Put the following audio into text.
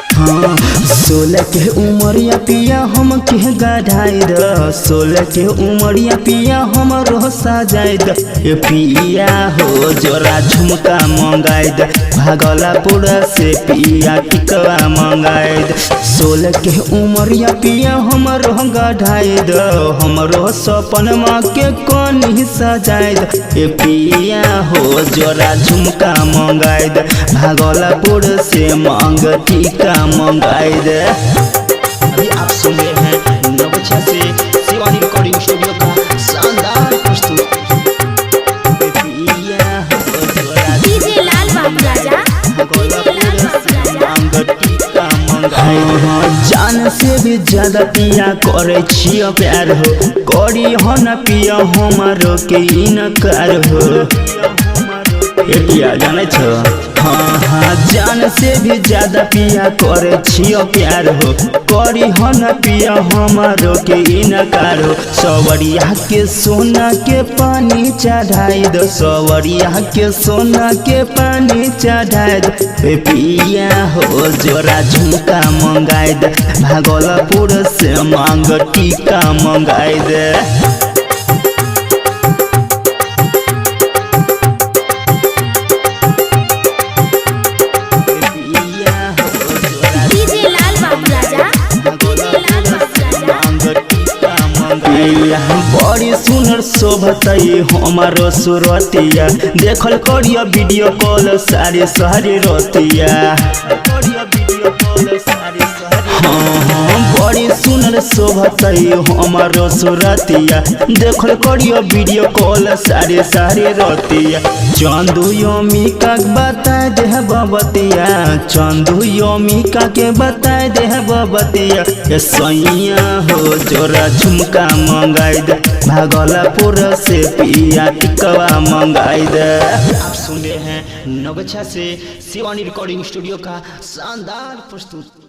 सोलह के उमरिया पिया हम के गढ़ाई द 16 के उमरिया पिया हम रो सजाई द ए पिया हो जोरा झुमका मंगाई द भागलपुर से पिया टिकवा मंगाई द 16 के उमरिया पिया हम रो गढ़ाई द हमरो सपन माँ के कोनी सजाई द ए पिया हो जोरा झुमका मंगाई द भागलपुर से मांग टिका मंगाई दे। अभी आप सुन रहे हैं नवछा से शिवानी रिकॉर्डिंग स्टूडियो का शानदार प्रस्तुत डीजे लाल बाबू राजा जान से भी ज्यादा पिया करे छियो प्यार हो करी हो न पिया हमारो के इनकार हो ए पिया जाने छो हाँ जान से भी ज्यादा पिया करे छियो प्यार हो करी हो न पिया हमारो के इनकार हो सवरिया के सोना के पानी चढ़ाई दो सवरिया के सोना के पानी चढ़ाई दो पिया हो जोरा झुमका मंगाई दे भागलपुर से मांग टीका मंगाई दे। बड़ी सुनर शोभतई हमारो सुरतिया देखल करिया वीडियो कॉल सारे सारे रतिया बड़ी सुनर शोभतई हमारो सुरतिया देखल करिया वीडियो कॉल सारे सारे रतिया चंदू यमिका बता दे बबतिया चंदू यमिका के बता दे बबतिया सैया हो जोरा झुमका मंगाई दे भागलपुर से पिया टिकवा मंगाई दे। आप सुन रहे हैं नवछा से शिवानी रिकॉर्डिंग स्टूडियो का शानदार प्रस्तुत।